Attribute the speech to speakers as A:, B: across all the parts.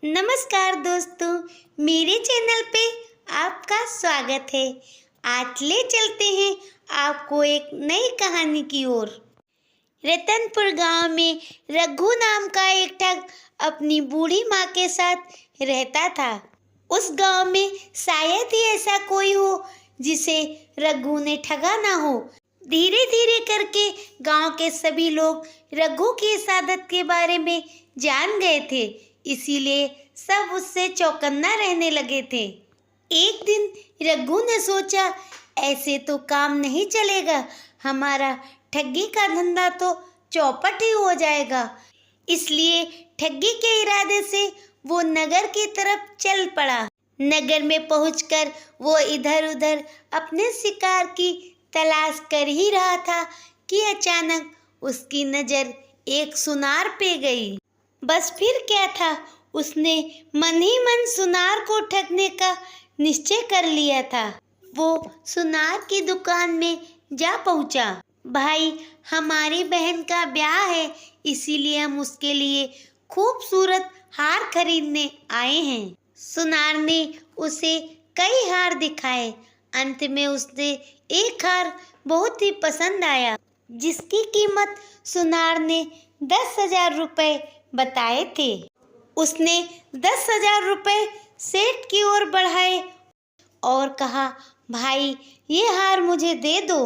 A: नमस्कार दोस्तों, मेरे चैनल पे आपका स्वागत है। आज ले चलते हैं आपको एक नई कहानी की ओर। रतनपुर गांव में रघु नाम का एक ठग अपनी बूढ़ी माँ के साथ रहता था। उस गांव में शायद ही ऐसा कोई हो जिसे रघु ने ठगा ना हो। धीरे धीरे करके गांव के सभी लोग रघु की इस आदत के बारे में जान गए थे, इसीलिए सब उससे चौकन्ना रहने लगे थे। एक दिन रघु ने सोचा, ऐसे तो काम नहीं चलेगा, हमारा ठगी का धंधा तो चौपट ही हो जाएगा। इसलिए ठगी के इरादे से वो नगर की तरफ चल पड़ा। नगर में पहुंचकर वो इधर उधर अपने शिकार की तलाश कर ही रहा था कि अचानक उसकी नजर एक सुनार पे गई। बस फिर क्या था, उसने मन ही मन सुनार को ठगने का निश्चय कर लिया था। वो सुनार की दुकान में जा पहुंचा। भाई, हमारी बहन का ब्याह है, इसीलिए हम उसके लिए खूबसूरत हार खरीदने आए हैं। सुनार ने उसे कई हार दिखाए। अंत में उसने एक हार बहुत ही पसंद आया, जिसकी कीमत सुनार ने 10,000 रुपए बताए थे। उसने 10,000 रुपए सेठ की ओर बढ़ाए और कहा, भाई ये हार मुझे दे दो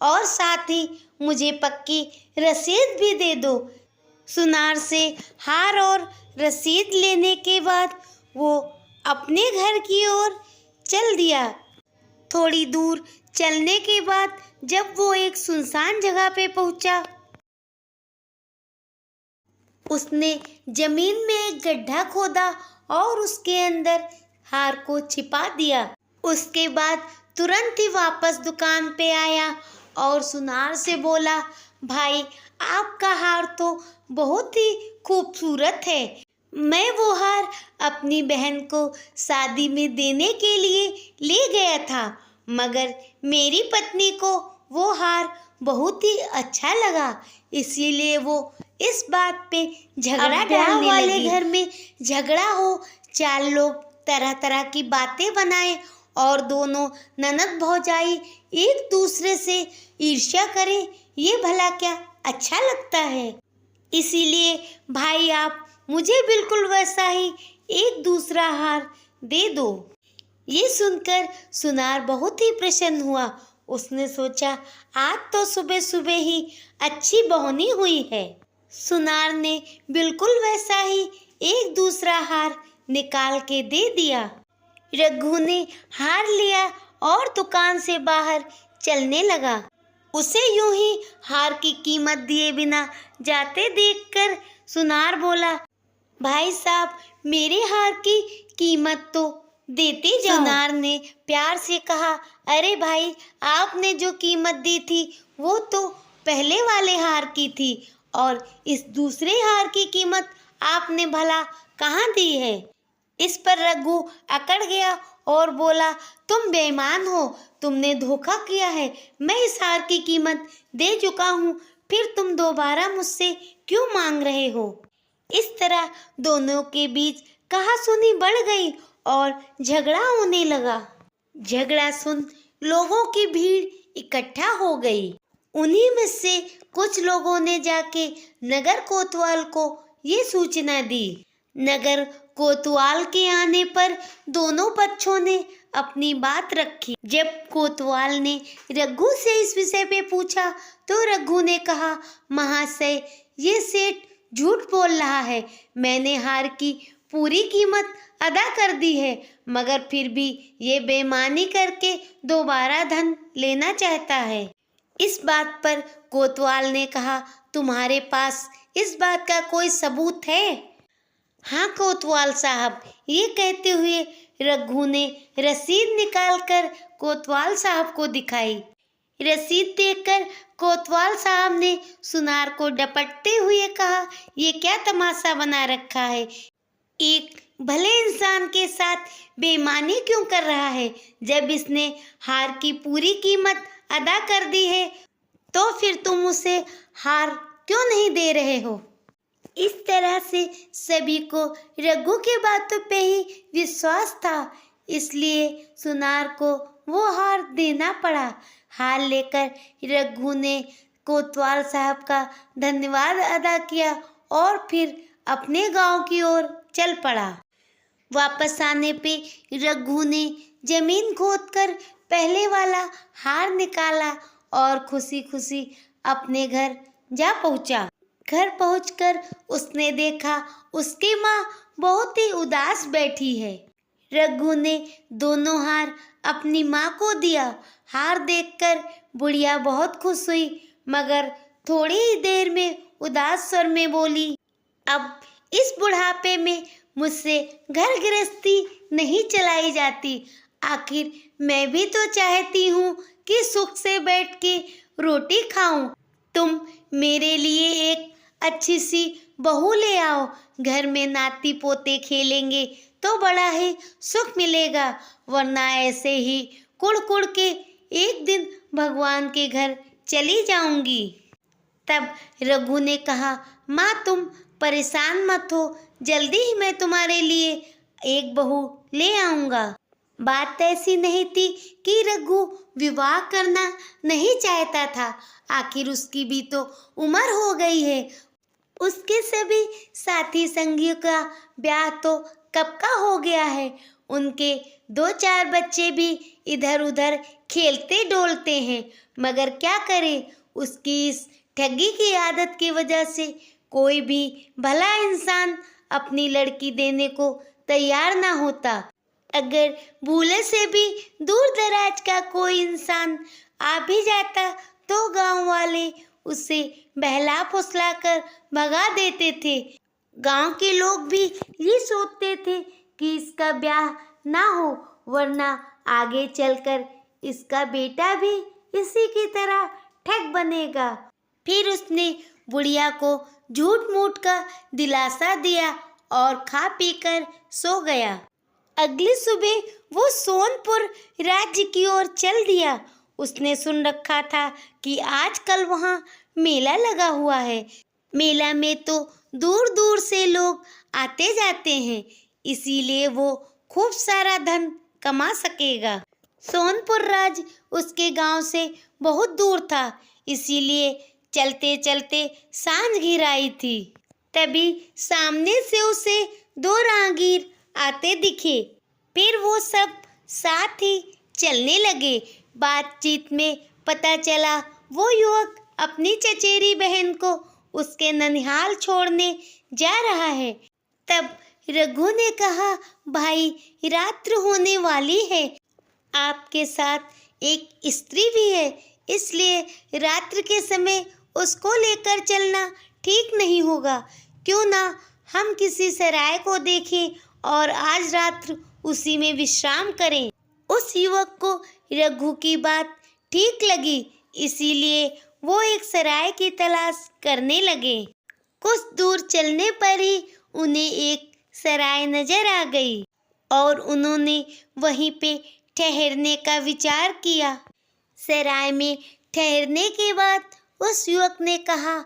A: और साथ ही मुझे पक्की रसीद भी दे दो। सुनार से हार और रसीद लेने के बाद वो अपने घर की ओर चल दिया। थोड़ी दूर चलने के बाद जब वो एक सुनसान जगह पे पहुंचा, उसने जमीन में एक गड्ढा खोदा और उसके अंदर हार को छिपा दिया। उसके बाद तुरंत ही वापस दुकान पे आया और सुनार से बोला, भाई आपका हार तो बहुत ही खूबसूरत है। मैं वो हार अपनी बहन को शादी में देने के लिए ले गया था, मगर मेरी पत्नी को वो हार बहुत ही अच्छा लगा, इसीलिए वो इस बात पे झगड़ा डालने वाले लगी। घर में झगड़ा हो, चार लोग तरह तरह की बातें बनाए और दोनों ननद भौजाई एक दूसरे से ईर्ष्या करें, ये भला क्या अच्छा लगता है। इसीलिए भाई आप मुझे बिल्कुल वैसा ही एक दूसरा हार दे दो। ये सुनकर सुनार बहुत ही प्रसन्न हुआ। उसने सोचा, आज तो सुबह सुबह ही अच्छी बहनी हुई है। सुनार ने बिल्कुल वैसा ही एक दूसरा हार निकाल के दे दिया। रघु ने हार लिया और दुकान से बाहर चलने लगा। उसे यूं ही हार की कीमत दिए बिना जाते देखकर सुनार बोला, भाई साहब मेरे हार की कीमत तो देते जाओ। सुनार ने प्यार से कहा, अरे भाई आपने जो कीमत दी थी वो तो पहले वाले हार की थी और इस दूसरे हार की कीमत आपने भला कहाँ दी है। इस पर रघु अकड़ गया और बोला, तुम बेईमान हो, तुमने धोखा किया है। मैं इस हार की कीमत दे चुका हूँ, फिर तुम दोबारा मुझसे क्यों मांग रहे हो। इस तरह दोनों के बीच कहासुनी बढ़ गई और झगड़ा होने लगा। झगड़ा सुन लोगों की भीड़ इकट्ठा हो गई। उन्हीं में से कुछ लोगों ने जाके नगर कोतवाल को ये सूचना दी। नगर कोतवाल के आने पर दोनों पक्षों ने अपनी बात रखी। जब कोतवाल ने रघु से इस विषय पे पूछा तो रघु ने कहा, महाशय ये सेठ झूठ बोल रहा है। मैंने हार की पूरी कीमत अदा कर दी है, मगर फिर भी ये बेईमानी करके दोबारा धन लेना चाहता है। इस बात पर कोतवाल ने कहा, तुम्हारे पास इस बात का कोई सबूत है। हाँ कोतवाल साहब, ये कहते हुए रघु ने रसीद निकालकर कोतवाल साहब को दिखाई। रसीद देखकर कोतवाल साहब ने सुनार को डपटते हुए कहा, ये क्या तमाशा बना रखा है। एक भले इंसान के साथ बेईमानी क्यों कर रहा है। जब इसने हार की पूरी कीमत अदा कर दी है तो फिर तुम उसे हार क्यों नहीं दे रहे हो। इस तरह से सभी को रघु के बातों पे ही विश्वास था, इसलिए सुनार को वो हार देना पड़ा। हार लेकर रघु ने कोतवाल साहब का धन्यवाद अदा किया और फिर अपने गांव की ओर चल पड़ा। वापस आने पे रघु ने जमीन खोदकर पहले वाला हार निकाला और खुशी खुशी अपने घर जा पहुंचा। घर पहुंचकर उसने देखा उसकी माँ बहुत ही उदास बैठी है। रघु ने दोनों हार अपनी माँ को दिया। हार देखकर बुढ़िया बहुत खुश हुई, मगर थोड़ी ही देर में उदास स्वर में बोली, अब इस बुढ़ापे में मुझसे घर गृहस्थी नहीं चलाई जाती। आखिर मैं भी तो चाहती हूँ कि सुख से बैठ के रोटी खाऊं। तुम मेरे लिए एक अच्छी सी बहू ले आओ। घर में नाती पोते खेलेंगे तो बड़ा ही सुख मिलेगा, वरना ऐसे ही कुड़ कुड़ के एक दिन भगवान के घर चली जाऊंगी। तब रघु ने कहा, माँ तुम परेशान मत हो, जल्दी ही मैं तुम्हारे लिए एक बहू ले आऊंगा। बात ऐसी नहीं थी कि रघु विवाह करना नहीं चाहता था, आखिर उसकी भी तो उम्र हो गई है। उसके सभी साथी संगियों का ब्याह तो कब का हो गया है। उनके 2-4 बच्चे भी इधर उधर खेलते डोलते हैं, मगर क्या करे, उसकी इस ठगी की आदत की वजह से कोई भी भला इंसान अपनी लड़की देने को तैयार ना होता। अगर भूले से भी दूर दराज का कोई इंसान आ भी जाता तो गांव वाले उसे बहला फुसला कर भगा देते थे। गांव के लोग भी ये सोचते थे कि इसका ब्याह ना हो, वरना आगे चलकर इसका बेटा भी इसी की तरह ठग बनेगा। फिर उसने बुढ़िया को झूठ मूठ का दिलासा दिया और खा पीकर सो गया। अगली सुबह वो सोनपुर राज्य की ओर चल दिया। उसने सुन रखा था कि आजकल वहाँ मेला लगा हुआ है। मेला में तो दूर दूर से लोग आते जाते हैं, इसीलिए वो खूब सारा धन कमा सकेगा। सोनपुर राज्य उसके गांव से बहुत दूर था, इसीलिए चलते चलते सांझ घिर आई थी। तभी सामने से उसे 2 राहगीर आते दिखे। फिर वो सब साथ ही चलने लगे। बातचीत में पता चला वो युवक अपनी चचेरी बहन को उसके ननिहाल छोड़ने जा रहा है। तब रघु ने कहा, भाई रात्र होने वाली है, आपके साथ एक स्त्री भी है, इसलिए रात्र के समय उसको लेकर चलना ठीक नहीं होगा। क्यों ना हम किसी सराय को देखें और आज रात्र उसी में विश्राम करें। उस युवक को रघु की बात ठीक लगी, इसीलिए वो एक सराय की तलाश करने लगे। कुछ दूर चलने पर ही उन्हें एक सराय नजर आ गई और उन्होंने वहीं पे ठहरने का विचार किया। सराय में ठहरने के बाद उस युवक ने कहा,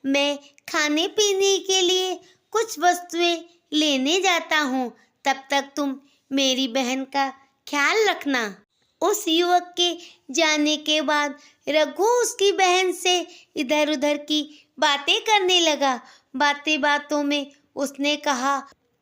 A: मैं खाने पीने के लिए कुछ वस्तुएं लेने जाता हूँ, तब तक तुम मेरी बहन का ख्याल रखना। उस युवक के जाने के बाद रघु उसकी बहन से इधर उधर की बातें करने लगा। बातें बातों में उसने कहा,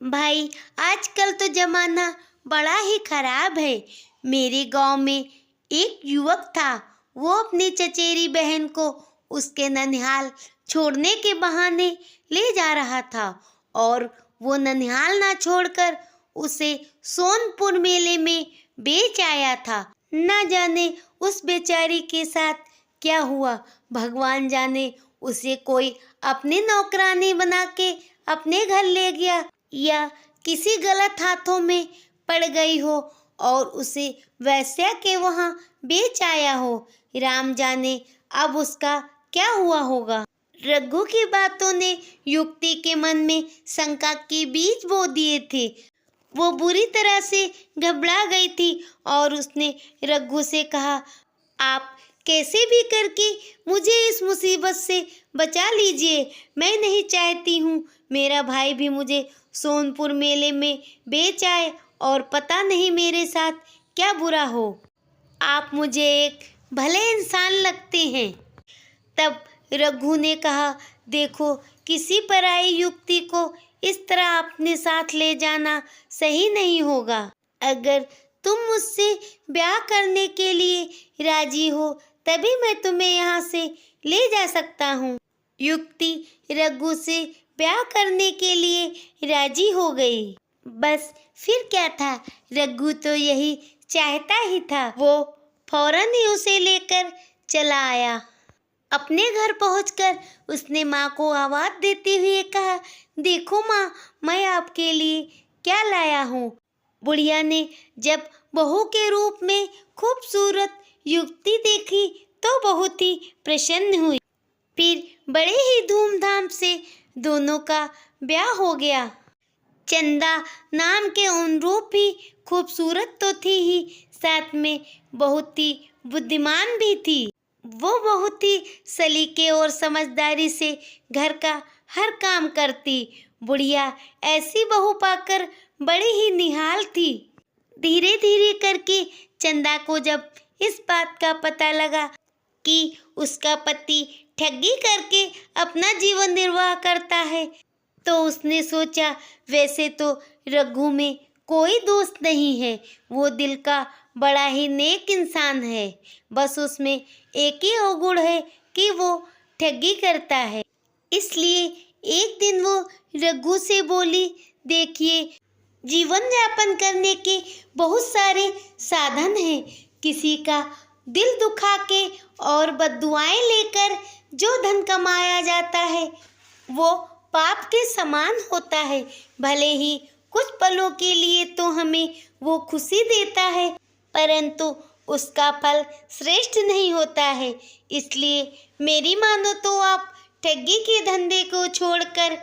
A: भाई आजकल तो जमाना बड़ा ही खराब है। मेरे गांव में एक युवक था, वो अपनी चचेरी बहन को उसके ननिहाल छोड़ने के बहाने ले जा रहा था और वो ननिहाल ना छोड़कर उसे सोनपुर मेले में बेच आया था। ना जाने उस बेचारी के साथ क्या हुआ, भगवान जाने उसे कोई अपनी नौकरानी बना के अपने घर ले गया या किसी गलत हाथों में पड़ गई हो और उसे वैश्या के वहाँ बेच आया हो। राम जाने अब उसका क्या हुआ होगा। रघु की बातों ने युवती के मन में शंका के बीज बो दिए थे। वो बुरी तरह से घबरा गई थी और उसने रघु से कहा, आप कैसे भी करके मुझे इस मुसीबत से बचा लीजिए। मैं नहीं चाहती हूँ मेरा भाई भी मुझे सोनपुर मेले में बेच आए और पता नहीं मेरे साथ क्या बुरा हो। आप मुझे एक भले इंसान लगते हैं। तब रघु ने कहा, देखो, किसी पराई युवती को इस तरह अपने साथ ले जाना सही नहीं होगा। अगर तुम मुझसे ब्याह करने के लिए राजी हो तभी मैं तुम्हें यहाँ से ले जा सकता हूँ। युवती रघु से ब्याह करने के लिए राजी हो गई। बस फिर क्या था, रघु तो यही चाहता ही था। वो फौरन ही उसे लेकर चला आया। अपने घर पहुंचकर उसने माँ को आवाज देते हुए कहा, देखो माँ, मैं आपके लिए क्या लाया हूँ। बुढ़िया ने जब बहू के रूप में खूबसूरत युवती देखी तो बहुत ही प्रसन्न हुई। फिर बड़े ही धूमधाम से दोनों का ब्याह हो गया। चंदा नाम के अनुरूप ही खूबसूरत तो थी ही, साथ में बहुत ही बुद्धिमान भी थी। वो बहुत ही सलीके और समझदारी से घर का हर काम करती। बुढ़िया ऐसी बहू पाकर बड़ी ही निहाल थी। धीरे धीरे करके चंदा को जब इस बात का पता लगा कि उसका पति ठगी करके अपना जीवन निर्वाह करता है, तो उसने सोचा, वैसे तो रघु में कोई दोष नहीं है, वो दिल का बड़ा ही नेक इंसान है, बस उसमें एक ही अवगुण है कि वो ठगी करता है। इसलिए एक दिन वो रघु से बोली, देखिए, जीवन यापन करने के बहुत सारे साधन हैं। किसी का दिल दुखा के और बद्दुआएं लेकर जो धन कमाया जाता है वो पाप के समान होता है। भले ही कुछ पलों के लिए तो हमें वो खुशी देता है, परंतु उसका फल श्रेष्ठ नहीं होता है। इसलिए मेरी मानो तो आप ठगी के धंधे को छोड़कर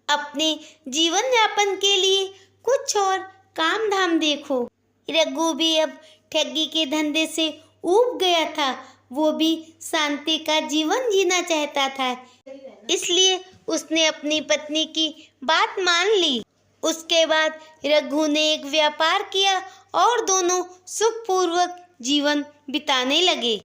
A: अपने जीवन यापन के लिए कुछ और काम धाम देखो। रघु भी अब ठगी के धंधे से ऊब गया था। वो भी शांति का जीवन जीना चाहता था, इसलिए उसने अपनी पत्नी की बात मान ली। उसके बाद रघु ने एक व्यापार किया और दोनों सुखपूर्वक जीवन बिताने लगे।